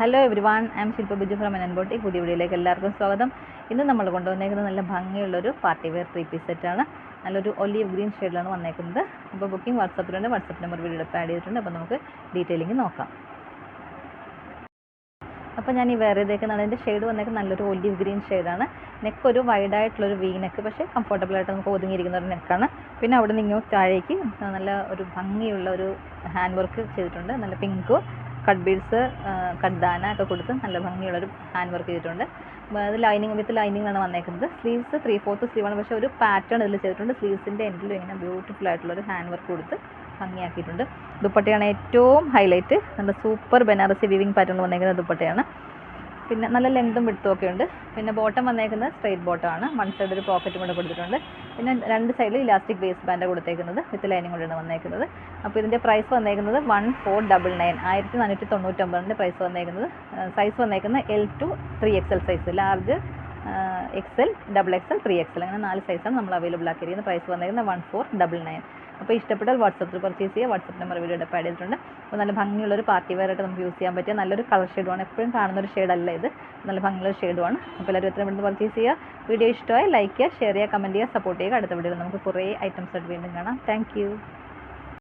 Hello everyone, I am Shilpa Biju from എൻബോട്ടി. പുതിയ വീഡിയോയിലേക്ക് എല്ലാവർക്കും സ്വാഗതം. ഇന്ന് നമ്മൾ കൊണ്ടുവന്നേക്കുന്നത് നല്ല ഭംഗിയുള്ളൊരു പാർട്ടി വെയർ 3 പീസ് സെറ്റാണ്. നല്ലൊരു ഒലീവ് ഗ്രീൻ ഷെയ്ഡിലാണ് വന്നേക്കുന്നത്. അപ്പോൾ ബുക്കിംഗ് വാട്സപ്പിലുണ്ട്. വാട്സപ്പ് നമ്പർ വീഡിയോ ആഡ് ചെയ്തിട്ടുണ്ട്. അപ്പോൾ നമുക്ക് ഡീറ്റെയിലിംഗ് നോക്കാം. അപ്പോൾ ഞാൻ ഈ വെയർ ചെയ്തേക്കുന്നതാണ്. അതിൻ്റെ ഷെയ്ഡ് വന്നേക്കുന്നത് നല്ലൊരു ഒലീവ് ഗ്രീൻ ഷെയ്ഡാണ്. നെക്ക് ഒരു വൈഡായിട്ടുള്ളൊരു വി നെക്ക്, പക്ഷേ കംഫർട്ടബിളായിട്ട് നമുക്ക് ഒതുങ്ങിയിരിക്കുന്ന ഒരു നെക്കാണ്. പിന്നെ അവിടെ നിന്ന് ഇങ്ങോട്ട് താഴേക്ക് നല്ല ഒരു ഭംഗിയുള്ള ഒരു ഹാൻഡ് വർക്ക് ചെയ്തിട്ടുണ്ട്. നല്ല പിങ്ക് കട്ട് ബീഡ്സ്, കട്ട് ദാന ഒക്കെ കൊടുത്ത് നല്ല ഭംഗിയുള്ളൊരു ഹാൻഡ് വർക്ക് ചെയ്തിട്ടുണ്ട്. അത് ലൈനിങ് വിത്ത് ലൈനിങ്ങാണ് വന്നേക്കുന്നത്. സ്ലീവ്സ് 3/4 സ്ലീവാണ്, പക്ഷേ ഒരു പാറ്റേൺ ഇതിൽ ചെയ്തിട്ടുണ്ട്. സ്ലീവ്സിൻ്റെ എൻഡിലും ഇങ്ങനെ ബ്യൂട്ടിഫുൾ ആയിട്ടുള്ളൊരു ഹാൻഡ് വർക്ക് കൊടുത്ത് ഭംഗിയാക്കിയിട്ടുണ്ട്. ദുപ്പട്ടയാണ് ഏറ്റവും ഹൈലൈറ്റ്. നല്ല സൂപ്പർ ബനാറസി വിവിങ് പാറ്റേൺ വന്നേക്കുന്ന ദുപ്പട്ടയാണ്. പിന്നെ നല്ല ലെങ്തും വിഡ്ത്തും ഒക്കെ ഉണ്ട്. പിന്നെ ബോട്ടം വന്നേക്കുന്നത് സ്ട്രെയിറ്റ് ബോട്ടമാണ്. വൺ സൈഡ് ഒരു പോക്കറ്റും കൂടെ കൊടുത്തിട്ടുണ്ട്. പിന്നെ രണ്ട് സൈഡിൽ ഇലാസ്റ്റിക് വേസ്റ്റ് ബാൻഡ് കൊടുത്തേക്കുന്നത് വിത്ത് ലൈനിങ് കൂടെയാണ് വന്നേക്കുന്നത്. അപ്പോൾ ഇതിൻ്റെ പ്രൈസ് വന്നേക്കുന്നത് 1499, 1499 പ്രൈസ് വന്നേക്കുന്നത്. സൈസ് വന്നേക്കുന്നത് L to 3XL size, large, XL, XXL, 3XL അങ്ങനെ 4 സൈസാണ് നമ്മൾ അവൈലബിൾ ആക്കിയിരിക്കുന്നത്. പ്രൈസ് വന്നേക്കുന്നത് 1499. അപ്പോൾ ഇഷ്ടപ്പെട്ടാൽ വാട്സപ്പിൽ പർച്ചേസ് ചെയ്യുക. വാട്സപ്പ് നമ്പർ വീഡിയോ ആഡ് ചെയ്തിട്ടുണ്ട്. അപ്പോൾ നല്ല ഭംഗിയുള്ളൊരു പാർട്ടി വെയർ ആയിട്ട് നമുക്ക് യൂസ് ചെയ്യാൻ പറ്റിയ നല്ലൊരു കളർ ഷെയ്ഡുമാണ്. എപ്പോഴും കാണുന്നൊരു ഷെയ്ഡല്ല ഇത്, നല്ല ഭംഗിയുള്ളൊരു ഷെയ്ഡുമാണ്. അപ്പോൾ എല്ലാവരും എത്രയും പെട്ടെന്ന് പർച്ചേസ് ചെയ്യുക. വീഡിയോ ഇഷ്ടമായി ലൈക്ക് ചെയ്യുക, ഷെയർ ചെയ്യുക, കമൻറ്റ് ചെയ്യുക, സപ്പോർട്ട് ചെയ്യുക. അടുത്ത വീഡിയോയിൽ നമുക്ക് കുറേ ഐറ്റംസ് ആയിട്ട് വീണ്ടും കാണാം. താങ്ക്